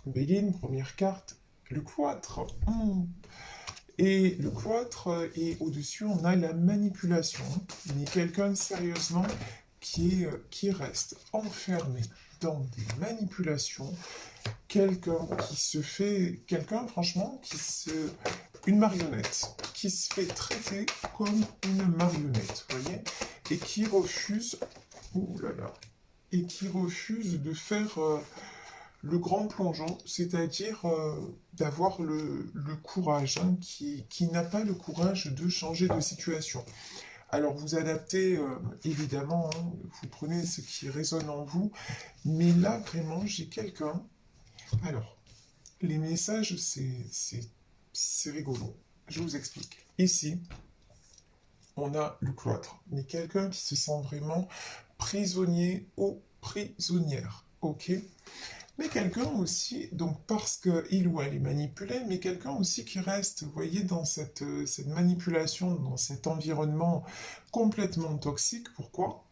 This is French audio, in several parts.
Béline, première carte, le cloître. Et le cloître, et au-dessus, on a la manipulation. Mais quelqu'un, sérieusement, qui reste enfermé dans des manipulations. Quelqu'un qui se fait... Quelqu'un, franchement, une marionnette. Qui se fait traiter comme une marionnette, vous voyez? Et qui refuse... Ouh là là. Et qui refuse de faire... le grand plongeon, c'est-à-dire d'avoir le courage, hein, qui n'a pas le courage de changer de situation. Alors vous adaptez, évidemment, hein, vous prenez ce qui résonne en vous, mais là vraiment j'ai quelqu'un. Alors, les messages, c'est rigolo. Je vous explique. Ici, on a le cloître, mais quelqu'un qui se sent vraiment prisonnier ou prisonnière, ok? Mais quelqu'un aussi, donc parce qu'il ou elle est manipulé, mais quelqu'un aussi qui reste, vous voyez, dans cette manipulation, dans cet environnement complètement toxique. Pourquoi?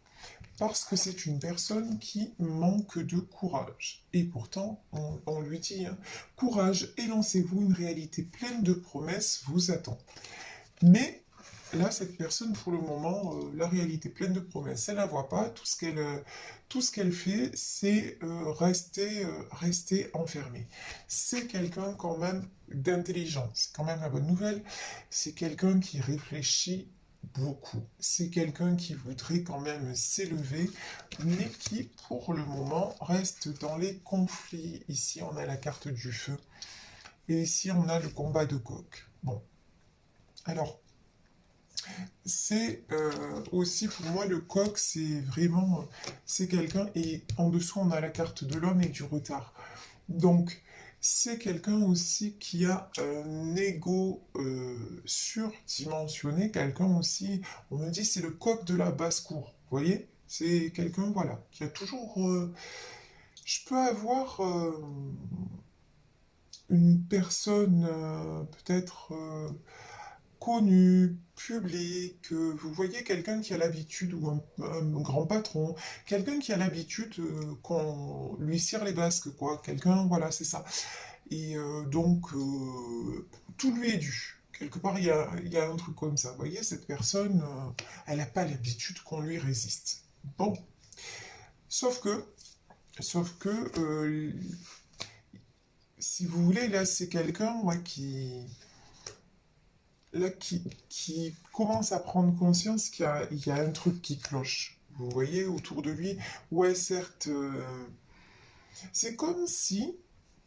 Parce que c'est une personne qui manque de courage. Et pourtant, on lui dit, hein, courage et lancez-vous, une réalité pleine de promesses vous attend. Mais là, cette personne, pour le moment, la réalité pleine de promesses, elle ne la voit pas. Tout ce qu'elle fait, c'est rester enfermée. C'est quelqu'un quand même d'intelligent. C'est quand même la bonne nouvelle. C'est quelqu'un qui réfléchit beaucoup. C'est quelqu'un qui voudrait quand même s'élever, mais qui, pour le moment, reste dans les conflits. Ici, on a la carte du feu. Et ici, on a le combat de coq. Bon. Alors, c'est aussi pour moi le coq, c'est vraiment, c'est quelqu'un, et en dessous on a la carte de l'homme et du retard. Donc c'est quelqu'un aussi qui a un ego surdimensionné, quelqu'un aussi, on me dit c'est le coq de la basse-cour, vous voyez? C'est quelqu'un, voilà, qui a toujours... je peux avoir une personne peut-être... connu, public, vous voyez quelqu'un qui a l'habitude, ou un grand patron, quelqu'un qui a l'habitude qu'on lui cire les basques, quoi, quelqu'un, voilà, c'est ça. Et donc, tout lui est dû. Quelque part, il y a un truc comme ça. Vous voyez, cette personne, elle n'a pas l'habitude qu'on lui résiste. Bon, sauf que, sauf que, si vous voulez, là, c'est quelqu'un, moi, là, qui commence à prendre conscience qu'il y a un truc qui cloche. Vous voyez autour de lui, ouais, certes, c'est comme si,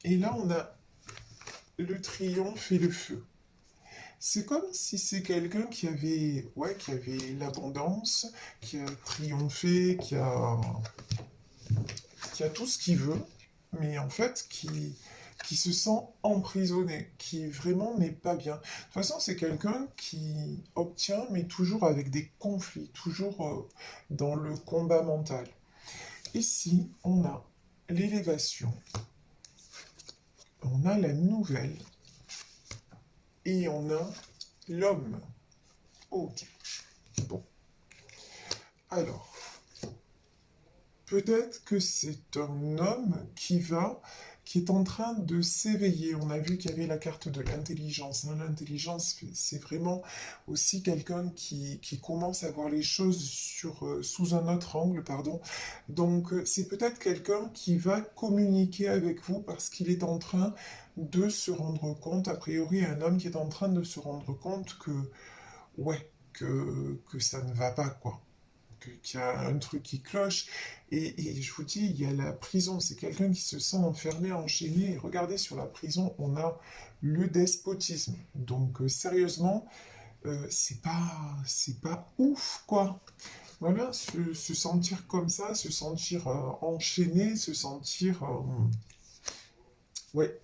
et là on a le triomphe et le feu. C'est comme si c'est quelqu'un qui avait l'abondance, qui a triomphé, qui a tout ce qu'il veut, mais en fait qui se sent emprisonné, qui vraiment n'est pas bien. De toute façon, c'est quelqu'un qui obtient, mais toujours avec des conflits, toujours dans le combat mental. Ici, on a l'élévation, on a la nouvelle, et on a l'homme. Ok. Bon. Alors, peut-être que c'est un homme qui est en train de s'éveiller. On a vu qu'il y avait la carte de l'intelligence, hein. L'intelligence, c'est vraiment aussi quelqu'un qui commence à voir les choses sous un autre angle, pardon. Donc, c'est peut-être quelqu'un qui va communiquer avec vous parce qu'il est en train de se rendre compte, a priori, un homme qui est en train de se rendre compte ouais, que ça ne va pas, quoi, qu'il y a un truc qui cloche. Et je vous dis, il y a la prison, c'est quelqu'un qui se sent enfermé, enchaîné. Et regardez, sur la prison, on a le despotisme. Donc, sérieusement, c'est pas ouf, quoi. Voilà, se sentir comme ça, se sentir enchaîné, se sentir... ouais,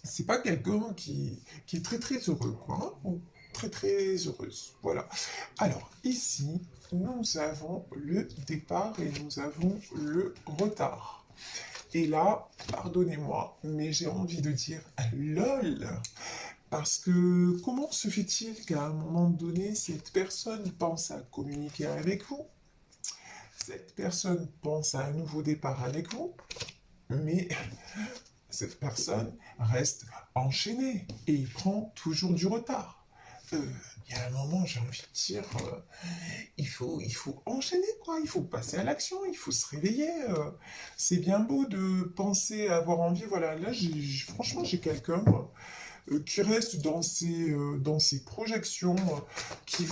c'est pas quelqu'un qui est très très heureux, quoi, hein, ou très très heureuse. Voilà. Alors, ici, nous avons le départ et nous avons le retard. Et là, pardonnez-moi, mais j'ai envie de dire LOL. Parce que comment se fait-il qu'à un moment donné, cette personne pense à communiquer avec vous, cette personne pense à un nouveau départ avec vous, mais cette personne reste enchaînée et il prend toujours du retard. Il y a un moment, j'ai envie de dire, il faut enchaîner, quoi. Il faut passer à l'action, il faut se réveiller. C'est bien beau de penser avoir envie. Voilà, là, franchement, j'ai quelqu'un qui reste dans ses projections, qui,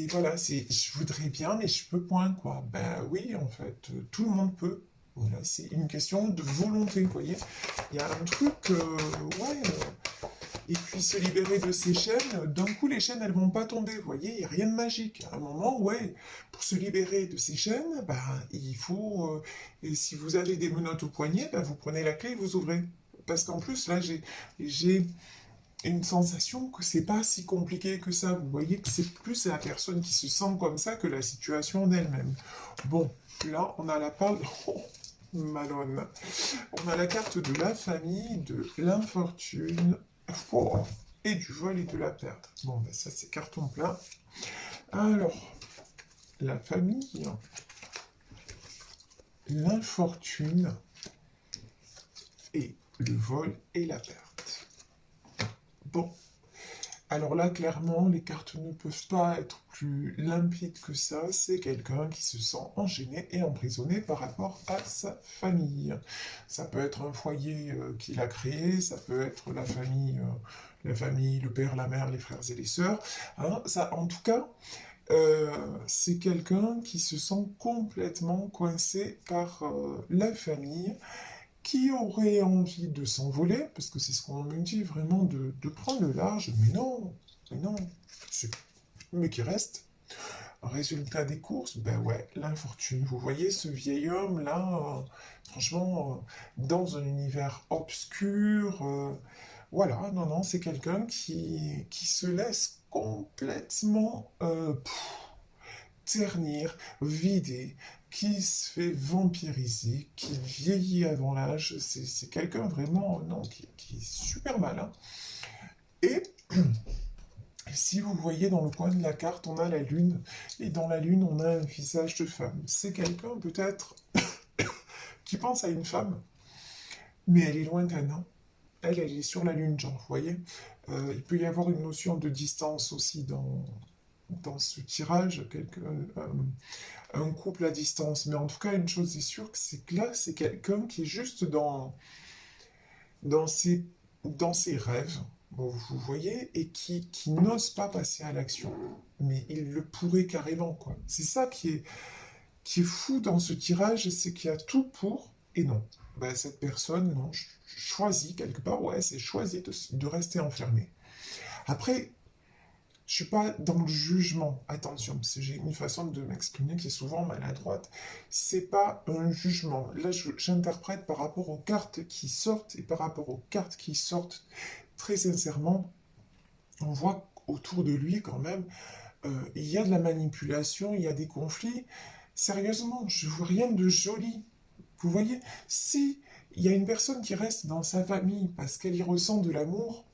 voilà, je voudrais bien, mais je peux point, quoi. Ben oui, en fait, tout le monde peut. Voilà, c'est une question de volonté, vous voyez. Il y a un truc, ouais, et puis se libérer de ces chaînes, d'un coup les chaînes elles vont pas tomber, vous voyez, il n'y a rien de magique. À un moment, ouais, pour se libérer de ces chaînes, bah, il faut, et si vous avez des menottes au poignet, bah, vous prenez la clé et vous ouvrez. Parce qu'en plus, là, j'ai une sensation que c'est pas si compliqué que ça. Vous voyez que c'est plus la personne qui se sent comme ça que la situation d'elle-même. Bon, là, on a la parole... Oh, Malone. On a la carte de la famille, de l'infortune, oh, et du vol et de la perte. Bon, ben ça, c'est carton plein. Alors, la famille, l'infortune, et le vol et la perte. Bon. Alors là, clairement, les cartes ne peuvent pas être plus limpides que ça. C'est quelqu'un qui se sent enchaîné et emprisonné par rapport à sa famille. Ça peut être un foyer qu'il a créé, ça peut être la famille, le père, la mère, les frères et les sœurs. Hein, ça, en tout cas, c'est quelqu'un qui se sent complètement coincé par la famille, qui aurait envie de s'envoler, parce que c'est ce qu'on me dit vraiment, de prendre le large, mais non, mais qui reste. Résultat des courses, ben ouais, l'infortune. Vous voyez ce vieil homme-là, franchement, dans un univers obscur, voilà, non, non, c'est quelqu'un qui se laisse complètement ternir, vider, qui se fait vampiriser, qui vieillit avant l'âge. C'est quelqu'un vraiment, non, qui est super malin. Et si vous voyez dans le coin de la carte, on a la lune, et dans la lune, on a un visage de femme. C'est quelqu'un peut-être qui pense à une femme, mais elle est lointaine, hein. Elle est sur la lune, genre, vous voyez. Il peut y avoir une notion de distance aussi dans ce tirage, un couple à distance. Mais en tout cas, une chose est sûre, c'est que là, c'est quelqu'un qui est juste dans ses, dans ses rêves, bon, vous voyez, et qui n'ose pas passer à l'action. Mais il le pourrait carrément, quoi. C'est ça qui est fou dans ce tirage, c'est qu'il y a tout pour et non. Ben, cette personne, non, choisit quelque part, ouais, c'est choisi de rester enfermé. Après, je suis pas dans le jugement, attention, parce que j'ai une façon de m'exprimer qui est souvent maladroite. C'est pas un jugement. Là, j'interprète par rapport aux cartes qui sortent et par rapport aux cartes qui sortent. Très sincèrement, on voit autour de lui quand même, il y a de la manipulation, il y a des conflits. Sérieusement, je vois rien de joli. Vous voyez, si il y a une personne qui reste dans sa famille parce qu'elle y ressent de l'amour,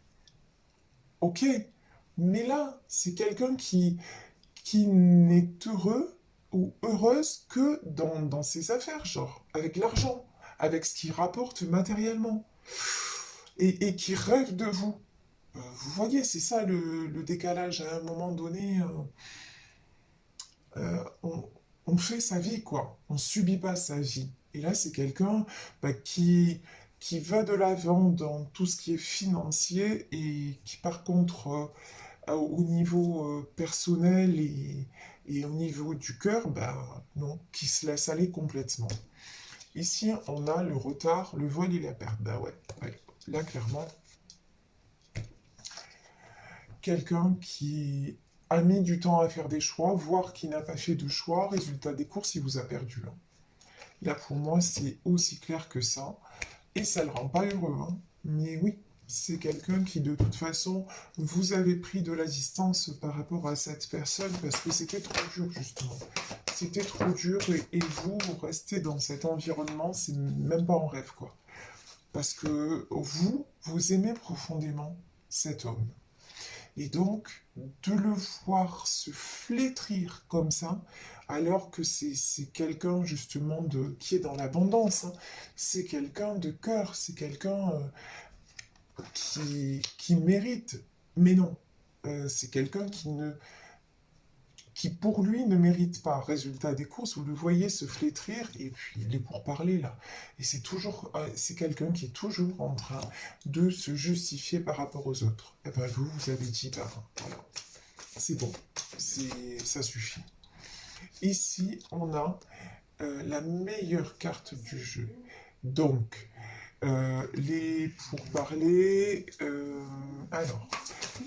ok. Mais là, c'est quelqu'un qui n'est heureux ou heureuse que dans ses affaires, genre, avec l'argent, avec ce qu'il rapporte matériellement, et qui rêve de vous. Vous voyez, c'est ça le décalage. À un moment donné, on fait sa vie, quoi. On subit pas sa vie. Et là, c'est quelqu'un bah, qui va de l'avant dans tout ce qui est financier et qui, par contre, au niveau personnel et au niveau du cœur, ben non, qui se laisse aller complètement. Ici, on a le retard, le vol et la perte. Ben ouais, ouais. Là, clairement, quelqu'un qui a mis du temps à faire des choix, voire qui n'a pas fait de choix, résultat des courses, il vous a perdu. Hein. Là, pour moi, c'est aussi clair que ça. Et ça ne le rend pas heureux. Hein. Mais oui, c'est quelqu'un qui, de toute façon, vous avez pris de la distance par rapport à cette personne parce que c'était trop dur, justement. C'était trop dur et vous restez dans cet environnement, c'est même pas en rêve, quoi. Parce que vous aimez profondément cet homme. Et donc, de le voir se flétrir comme ça, alors que c'est quelqu'un justement qui est dans l'abondance, hein. C'est quelqu'un de cœur, c'est quelqu'un qui mérite. Mais non, c'est quelqu'un qui pour lui ne mérite pas. Résultat des courses, vous le voyez se flétrir et puis il est pour parler là. Et c'est toujours, c'est quelqu'un qui est toujours en train de se justifier par rapport aux autres. Et ben vous avez dit, ben voilà, c'est bon, ça suffit. Ici, on a la meilleure carte du jeu. Donc, les pourparlers. Alors,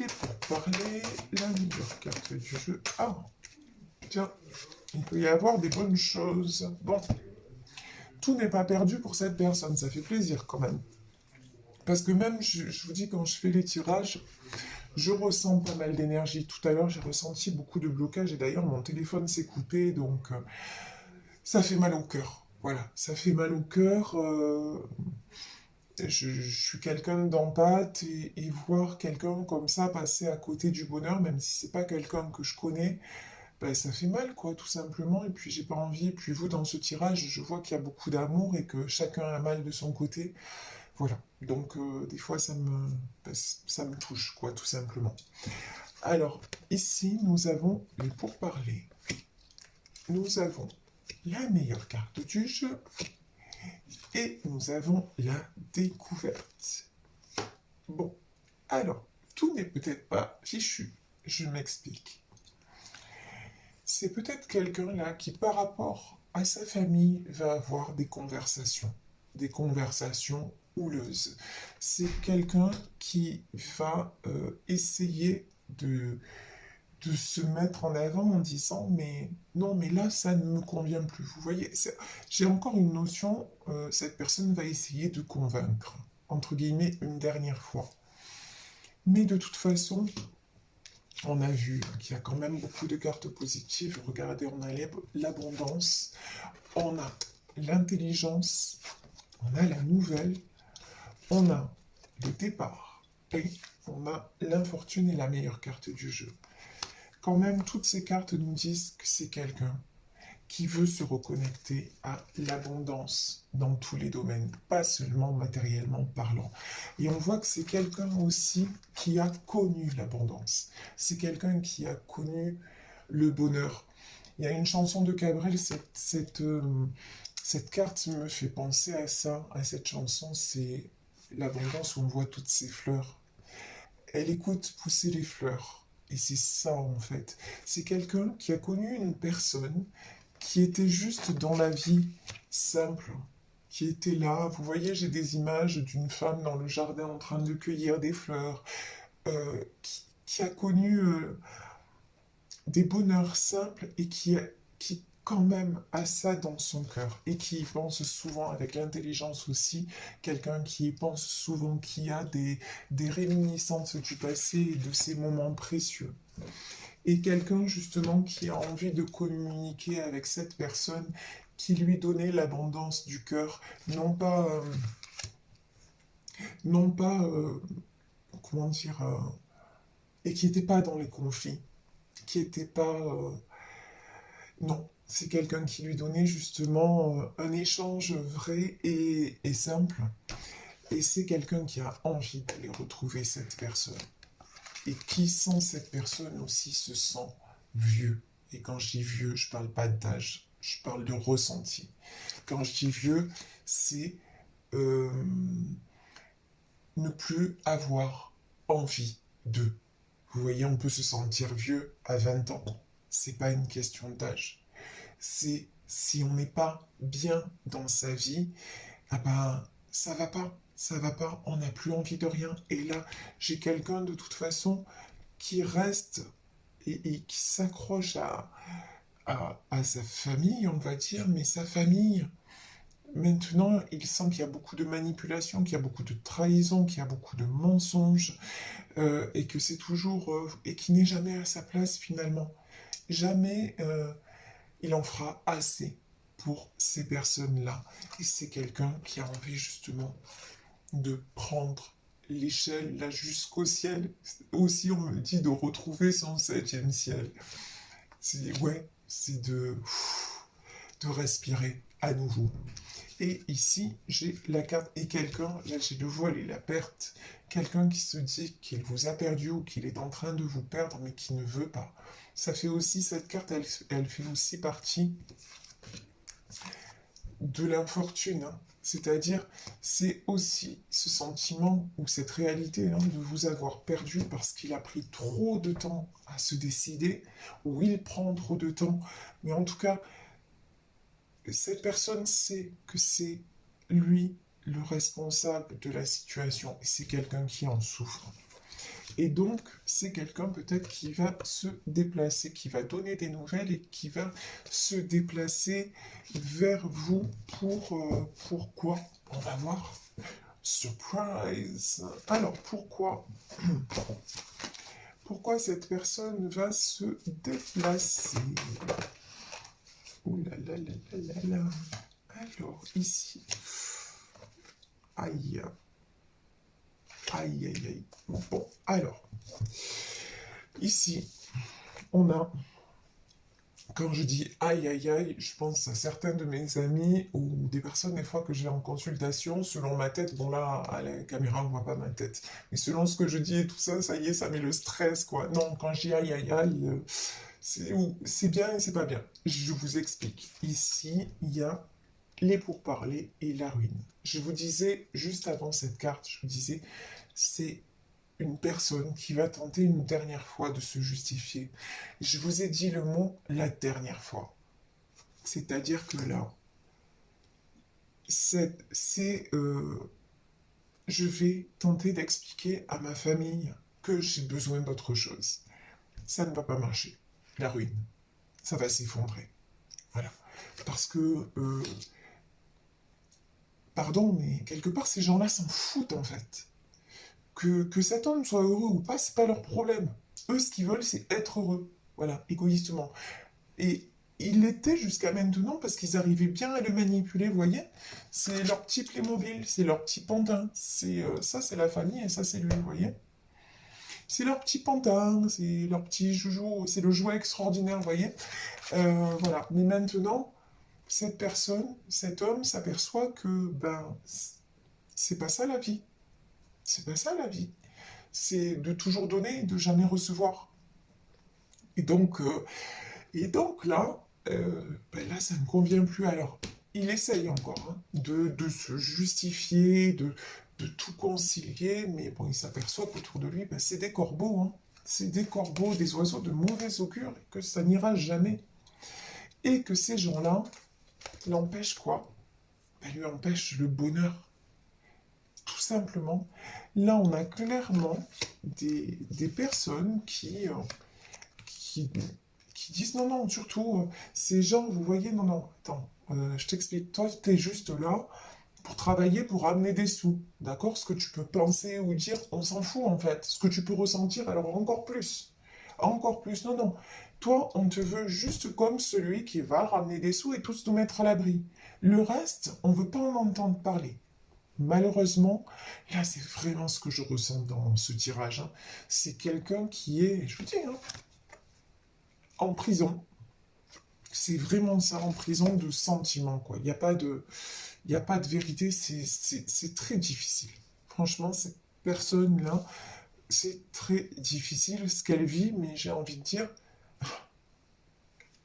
les pourparlers, la meilleure carte du jeu. Ah, tiens, il peut y avoir des bonnes choses. Bon, tout n'est pas perdu pour cette personne, ça fait plaisir quand même. Parce que même, je vous dis, quand je fais les tirages, je ressens pas mal d'énergie. Tout à l'heure, j'ai ressenti beaucoup de blocage et d'ailleurs, mon téléphone s'est coupé, donc ça fait mal au cœur. Voilà, ça fait mal au cœur. Je suis quelqu'un d'empathe et voir quelqu'un comme ça passer à côté du bonheur, même si c'est pas quelqu'un que je connais, ben, ça fait mal, quoi, tout simplement. Et puis j'ai pas envie. Et puis vous, dans ce tirage, je vois qu'il y a beaucoup d'amour et que chacun a mal de son côté. Voilà. Donc des fois, ben, ça me touche, quoi, tout simplement. Alors, ici, nous avons les pourparlers. Nous avons la meilleure carte du jeu. Et nous avons la découverte. Bon, alors, tout n'est peut-être pas fichu. Je m'explique. C'est peut-être quelqu'un là qui, par rapport à sa famille, va avoir des conversations houleuses. C'est quelqu'un qui va essayer de se mettre en avant en disant mais non mais là ça ne me convient plus. Vous voyez, j'ai encore une notion, cette personne va essayer de convaincre, entre guillemets, une dernière fois. Mais de toute façon, on a vu qu'il y a quand même beaucoup de cartes positives. Regardez, on a l'abondance, on a l'intelligence, on a la nouvelle, on a le départ et on a l'infortune et la meilleure carte du jeu. Quand même, toutes ces cartes nous disent que c'est quelqu'un qui veut se reconnecter à l'abondance dans tous les domaines, pas seulement matériellement parlant. Et on voit que c'est quelqu'un aussi qui a connu l'abondance. C'est quelqu'un qui a connu le bonheur. Il y a une chanson de Cabrel, cette carte me fait penser à ça, à cette chanson, c'est l'abondance où on voit toutes ces fleurs. Elle écoute pousser les fleurs. Et c'est ça en fait. C'est quelqu'un qui a connu une personne qui était juste dans la vie simple, qui était là. Vous voyez, j'ai des images d'une femme dans le jardin en train de cueillir des fleurs, qui a connu des bonheurs simples et qui quand même a ça dans son cœur et qui y pense souvent avec l'intelligence aussi, quelqu'un qui y pense souvent, qui a des réminiscences du passé et de ces moments précieux. Et quelqu'un justement qui a envie de communiquer avec cette personne qui lui donnait l'abondance du cœur, non pas, comment dire, et qui n'était pas dans les conflits, qui n'était pas, non, c'est quelqu'un qui lui donnait justement un échange vrai et simple, et c'est quelqu'un qui a envie d'aller retrouver cette personne, et qui sans cette personne aussi se sent vieux. Et quand je dis vieux, je parle pas d'âge, je parle de ressenti. Quand je dis vieux, c'est euh, ne plus avoir envie de. Vous voyez, on peut se sentir vieux à 20 ans. C'est pas une question d'âge. C'est si on n'est pas bien dans sa vie, ah ben, ça va pas. Ça va pas, on n'a plus envie de rien. Et là, j'ai quelqu'un de toute façon qui reste et qui s'accroche à sa famille, on va dire, mais sa famille, maintenant, il sent qu'il y a beaucoup de manipulation, qu'il y a beaucoup de trahison, qu'il y a beaucoup de mensonges, et que c'est toujours, et qu'il n'est jamais à sa place finalement. Jamais il en fera assez pour ces personnes-là. Et c'est quelqu'un qui a envie justement de prendre l'échelle, là, jusqu'au ciel. Aussi, on me dit de retrouver son septième ciel. Ouais, c'est de respirer à nouveau. Et ici, j'ai la carte et quelqu'un, là j'ai le voile et la perte, quelqu'un qui se dit qu'il vous a perdu ou qu'il est en train de vous perdre mais qui ne veut pas. Ça fait aussi, cette carte, elle fait aussi partie de l'infortune, hein. C'est-à-dire, c'est aussi ce sentiment ou cette réalité, hein, de vous avoir perdu parce qu'il a pris trop de temps à se décider, ou il prend trop de temps. Mais en tout cas, cette personne sait que c'est lui le responsable de la situation et c'est quelqu'un qui en souffre. Et donc, c'est quelqu'un peut-être qui va se déplacer, qui va donner des nouvelles et qui va se déplacer vers vous pourquoi? On va voir. Surprise! Alors, pourquoi? Pourquoi cette personne va se déplacer? Ouh là là là là là là. Alors, ici. Aïe. Aïe, aïe, aïe. Bon, alors. Ici, on a, quand je dis aïe, aïe, aïe, je pense à certains de mes amis ou des personnes, des fois, que j'ai en consultation, selon ma tête. Bon, là, à la caméra, on voit pas ma tête. Mais selon ce que je dis et tout ça, ça y est, ça met le stress, quoi. Non, quand je dis aïe, aïe, aïe, c'est bien et c'est pas bien. Je vous explique. Ici, il y a les pourparlers et la ruine. Je vous disais, juste avant cette carte, je vous disais, c'est une personne qui va tenter une dernière fois de se justifier. Je vous ai dit le mot la dernière fois. C'est-à-dire que là, je vais tenter d'expliquer à ma famille que j'ai besoin d'autre chose. Ça ne va pas marcher. La ruine. Ça va s'effondrer. Voilà. Parce que pardon, mais quelque part, ces gens-là s'en foutent, en fait. Que cet homme soit heureux ou pas, c'est pas leur problème. Eux, ce qu'ils veulent, c'est être heureux. Voilà, égoïstement. Et il l'était jusqu'à maintenant parce qu'ils arrivaient bien à le manipuler, vous voyez. C'est leur petit Playmobil, c'est leur petit pantin. Ça, c'est la famille et ça, c'est lui, vous voyez. C'est leur petit pantin, c'est leur petit joujou, c'est le jouet extraordinaire, vous voyez. Voilà. Mais maintenant, cette personne, cet homme s'aperçoit que, ben, c'est pas ça la vie. C'est pas ça la vie. C'est de toujours donner et de jamais recevoir. Et donc, euh, et donc là, ben là, ça ne convient plus. Alors, il essaye encore, hein, de se justifier, de tout concilier, mais bon, il s'aperçoit qu'autour de lui, ben, c'est des corbeaux, hein. C'est des corbeaux, des oiseaux de mauvais augure, et que ça n'ira jamais. Et que ces gens-là l'empêchent quoi? Ben, lui empêchent le bonheur. Tout simplement. Là, on a clairement des personnes qui, qui disent non, non, surtout, ces gens, vous voyez, non, non, attends, je t'explique, toi, tu es juste là pour travailler, pour amener des sous, d'accord? Ce que tu peux penser ou dire, on s'en fout en fait. Ce que tu peux ressentir, alors encore plus. Encore plus, non, non. Toi, on te veut juste comme celui qui va ramener des sous et tous nous mettre à l'abri. Le reste, on ne veut pas en entendre parler. Malheureusement, là, c'est vraiment ce que je ressens dans ce tirage, hein. C'est quelqu'un qui est, je vous dis, hein, en prison. C'est vraiment ça, en prison de sentiments, quoi. Il n'y a pas de vérité, c'est très difficile. Franchement, cette personne-là, c'est très difficile ce qu'elle vit, mais j'ai envie de dire,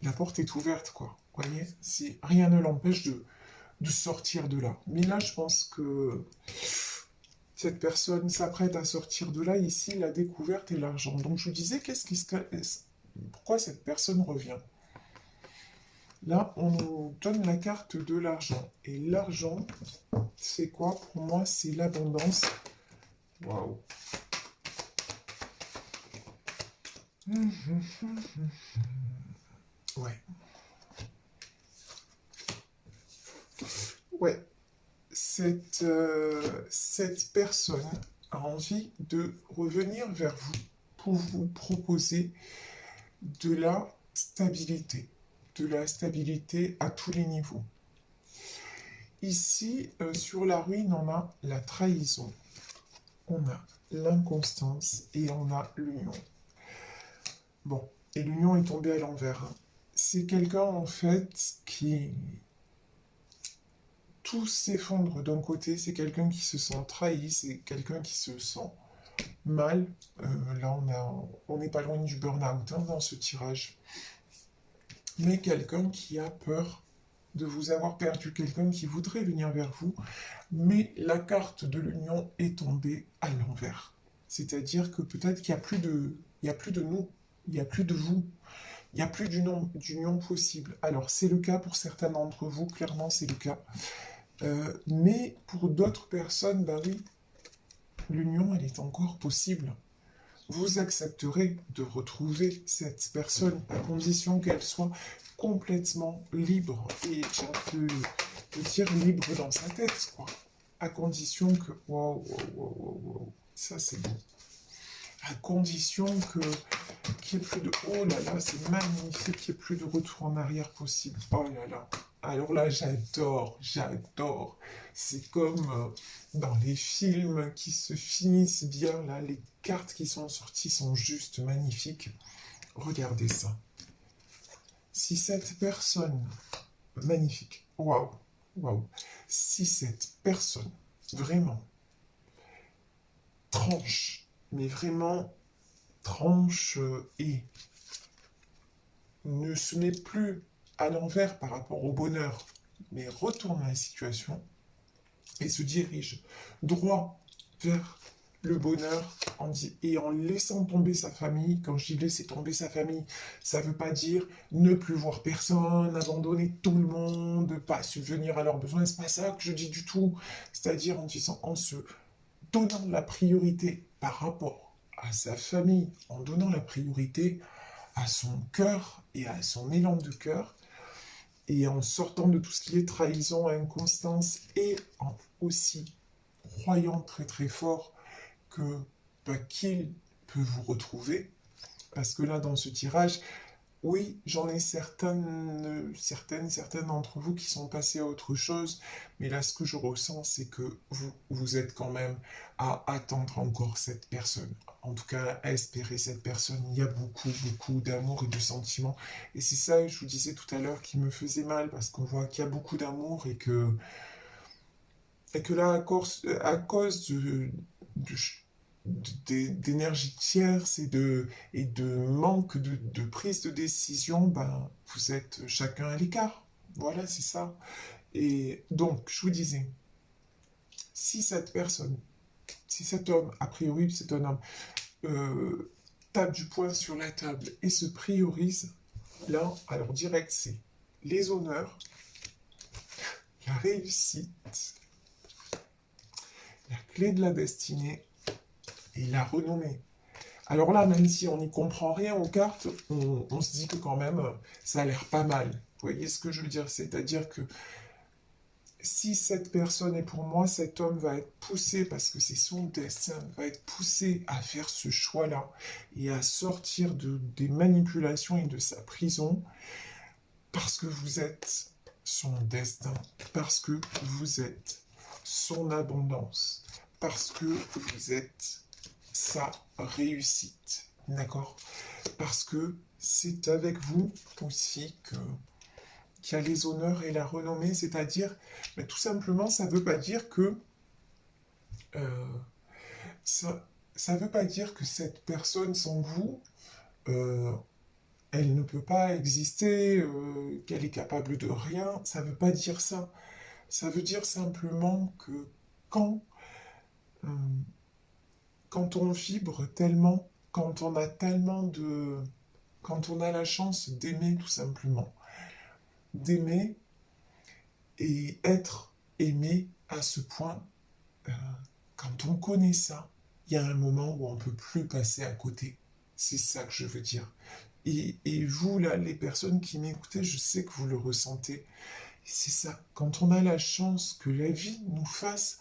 la porte est ouverte, quoi. Vous voyez, rien ne l'empêche de sortir de là. Mais là, je pense que cette personne s'apprête à sortir de là, ici, la découverte et l'argent. Donc je vous disais, pourquoi cette personne revient? Là, on nous donne la carte de l'argent. Et l'argent, c'est quoi? Pour moi, c'est l'abondance. Waouh. Ouais. Ouais. Cette personne a envie de revenir vers vous pour vous proposer de la stabilité. De la stabilité à tous les niveaux. Ici, sur la ruine, on a la trahison. on a l'inconstance et on a l'union. Bon, et l'union est tombée à l'envers. Hein. C'est quelqu'un, en fait, qui... Tout s'effondre d'un côté, c'est quelqu'un qui se sent trahi, c'est quelqu'un qui se sent mal. Là, on n'est pas loin du burn-out hein, dans ce tirage. Mais quelqu'un qui a peur de vous avoir perdu, quelqu'un qui voudrait venir vers vous, mais la carte de l'union est tombée à l'envers. C'est-à-dire que peut-être qu'il n'y a plus de, il y a plus de nous, il n'y a plus de vous, il n'y a plus d'union possible. Alors c'est le cas pour certains d'entre vous, clairement c'est le cas. Mais pour d'autres personnes, bah oui, l'union elle est encore possible. Vous accepterez de retrouver cette personne à condition qu'elle soit complètement libre et j'ai envie de dire libre dans sa tête, quoi. À condition que... Wow, ça c'est bon. À condition qu'il n'y ait plus de... Oh là là, c'est magnifique qu'il n'y ait plus de retour en arrière possible. Oh là là. Alors là, j'adore. C'est comme dans les films qui se finissent bien, là, les cartes qui sont sorties sont juste magnifiques. Regardez ça. Si cette personne... Magnifique. Waouh. Si cette personne, vraiment, tranche, mais vraiment tranche et ne se met plus à l'envers par rapport au bonheur, mais retourne la situation et se dirige droit vers le bonheur et en laissant tomber sa famille. Quand je dis laisser tomber sa famille, ça ne veut pas dire ne plus voir personne, abandonner tout le monde, pas subvenir à leurs besoins, c'est pas ça que je dis du tout. C'est-à-dire en se donnant la priorité par rapport à sa famille, en donnant la priorité à son cœur et à son élan de cœur, et en sortant de tout ce qui est trahison, inconstance, et en aussi croyant très très fort que qu'il peut vous retrouver, parce que là dans ce tirage, oui, j'en ai certaines d'entre vous qui sont passées à autre chose, mais là, ce que je ressens, c'est que vous êtes quand même à attendre encore cette personne. En tout cas, à espérer cette personne. Il y a beaucoup d'amour et de sentiments. Et c'est ça, je vous disais tout à l'heure, qui me faisait mal, parce qu'on voit qu'il y a beaucoup d'amour et que là, à cause d'énergie tierce et de manque de prise de décision, ben, vous êtes chacun à l'écart. Voilà, c'est ça. Et donc, je vous disais, si cette personne, si cet homme, a priori c'est un homme, tape du poing sur la table et se priorise, là, alors direct, c'est les honneurs, la réussite, la clé de la destinée et la renommée. Alors là, même si on n'y comprend rien aux cartes, on se dit que quand même, ça a l'air pas mal. Vous voyez ce que je veux dire? C'est-à-dire que si cette personne est pour moi, cet homme va être poussé, parce que c'est son destin, va être poussé à faire ce choix-là et à sortir des manipulations et de sa prison, parce que vous êtes son destin, parce que vous êtes son abondance, parce que vous êtes sa réussite, d'accord? Parce que c'est avec vous aussi qu'il y a les honneurs et la renommée, c'est-à-dire, mais tout simplement, ça ne veut pas dire que euh, ça veut pas dire que cette personne sans vous, euh, elle ne peut pas exister, qu'elle est capable de rien. Ça ne veut pas dire ça. Ça veut dire simplement que quand euh, quand on vibre tellement, quand on a la chance d'aimer tout simplement, d'aimer et être aimé à ce point, euh, quand on connaît ça, il y a un moment où on ne peut plus passer à côté. C'est ça que je veux dire. Et vous, là, les personnes qui m'écoutez, je sais que vous le ressentez. C'est ça. Quand on a la chance que la vie nous fasse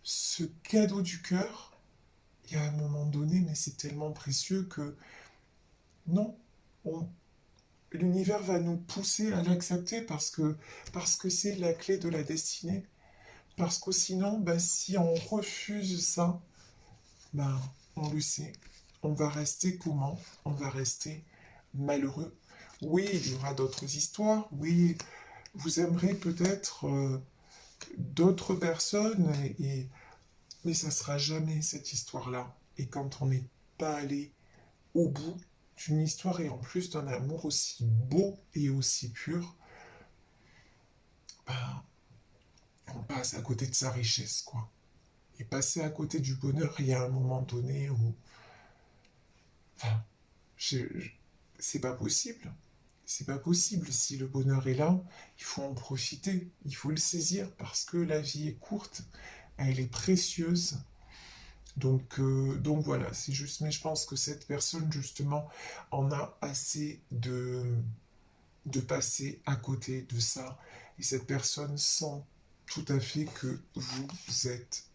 ce cadeau du cœur, il y a un moment donné, mais c'est tellement précieux que non, on- l'univers va nous pousser à l'accepter parce que c'est la clé de la destinée. Parce que sinon, bah, si on refuse ça, ben, on le sait. On va rester comment? On va rester malheureux. Oui, il y aura d'autres histoires. Oui, vous aimerez peut-être d'autres personnes, mais ça sera jamais cette histoire-là. Et quand on n'est pas allé au bout d'une histoire et en plus d'un amour aussi beau et aussi pur, ben, on passe à côté de sa richesse, quoi. Et passer à côté du bonheur, il y a un moment donné où, enfin, c'est pas possible. C'est pas possible. Si le bonheur est là, il faut en profiter, il faut le saisir parce que la vie est courte, elle est précieuse. Donc voilà, c'est juste. Mais je pense que cette personne, justement, en a assez de passer à côté de ça. Et cette personne sent tout à fait que vous êtes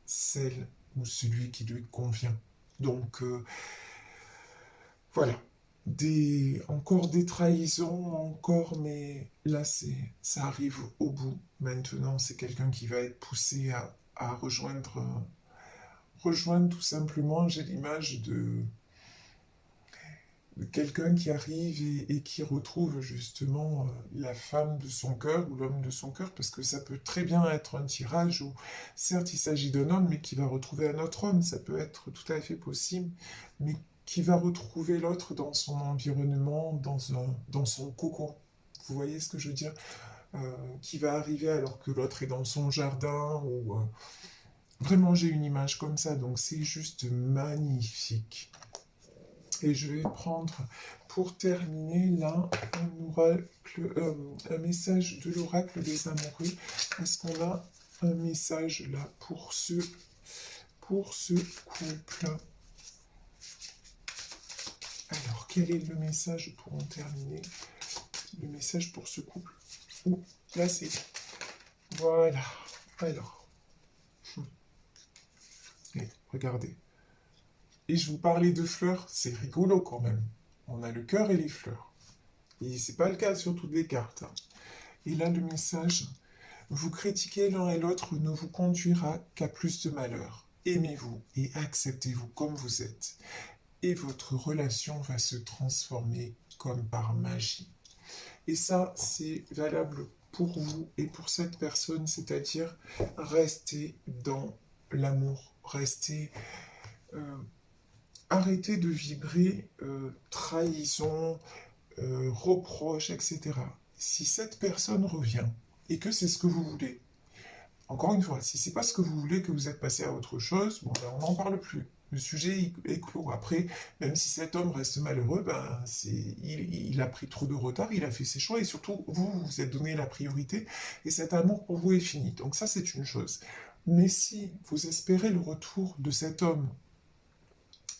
celle ou celui qui lui convient. Donc voilà. Encore des trahisons, encore, mais là, ça arrive au bout. Maintenant, c'est quelqu'un qui va être poussé à rejoindre tout simplement, j'ai l'image de quelqu'un qui arrive et qui retrouve justement la femme de son cœur ou l'homme de son cœur, parce que ça peut très bien être un tirage où, certes, il s'agit d'un homme, mais qui va retrouver un autre homme, ça peut être tout à fait possible, mais qui va retrouver l'autre dans son environnement, dans son cocon. Vous voyez ce que je veux dire? Qui va arriver alors que l'autre est dans son jardin, ou... Vraiment, j'ai une image comme ça, donc c'est juste magnifique. Et je vais prendre, pour terminer, là, un message de l'oracle des amoureux. Est-ce qu'on a un message là pour ce couple? Alors, quel est le message pour en terminer? Le message pour ce couple. Ouh, là, c'est... Voilà. Alors. Et regardez. Et je vous parlais de fleurs, c'est rigolo quand même. On a le cœur et les fleurs. Et c'est pas le cas sur toutes les cartes, hein. Et là, le message, vous critiquer l'un et l'autre ne vous conduira qu'à plus de malheur. Aimez-vous et acceptez-vous comme vous êtes. Et votre relation va se transformer comme par magie. Et ça, c'est valable pour vous et pour cette personne, c'est-à-dire restez dans l'amour, restez... arrêtez de vibrer trahison, reproche, etc. Si cette personne revient et que c'est ce que vous voulez, encore une fois, si c'est pas ce que vous voulez, que vous êtes passé à autre chose, bon, ben, on n'en parle plus. Le sujet est clos. Après, même si cet homme reste malheureux, ben, il a pris trop de retard, il a fait ses choix, et surtout, vous vous êtes donné la priorité, et cet amour pour vous est fini. Donc ça, c'est une chose. Mais si vous espérez le retour de cet homme,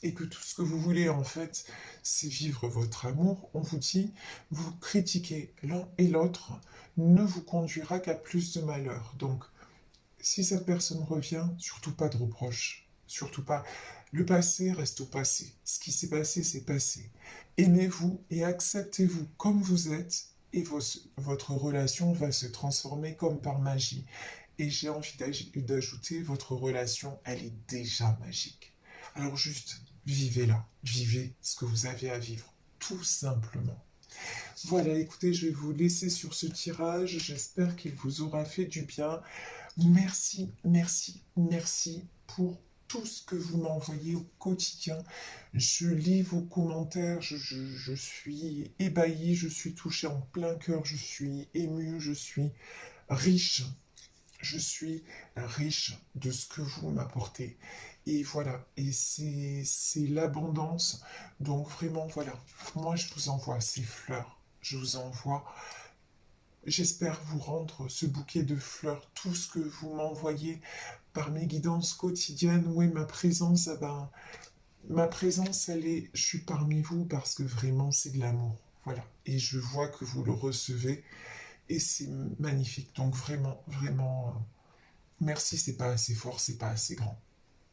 et que tout ce que vous voulez, en fait, c'est vivre votre amour, on vous dit, vous critiquez l'un et l'autre ne vous conduira qu'à plus de malheur. Donc, si cette personne revient, surtout pas de reproches, surtout pas. Le passé reste au passé. Ce qui s'est passé, c'est passé. Aimez-vous et acceptez-vous comme vous êtes, et votre relation va se transformer comme par magie. Et j'ai envie d'ajouter, votre relation, elle est déjà magique. Alors juste, vivez-la, vivez ce que vous avez à vivre, tout simplement. Voilà, écoutez, je vais vous laisser sur ce tirage, j'espère qu'il vous aura fait du bien. Merci, merci, merci pour tout ce que vous m'envoyez au quotidien. Je lis vos commentaires, je suis ébahi, je suis touché en plein cœur, je suis ému, je suis riche. Je suis riche de ce que vous m'apportez. Et voilà, et c'est l'abondance. Donc vraiment, voilà, moi je vous envoie ces fleurs. Je vous envoie, j'espère vous rendre ce bouquet de fleurs, tout ce que vous m'envoyez par mes guidances quotidiennes. Oui, ma présence, eh ben, ma présence, je suis parmi vous parce que vraiment c'est de l'amour. Voilà, et je vois que vous le recevez et c'est magnifique. Donc vraiment, vraiment... merci, c'est pas assez fort, c'est pas assez grand.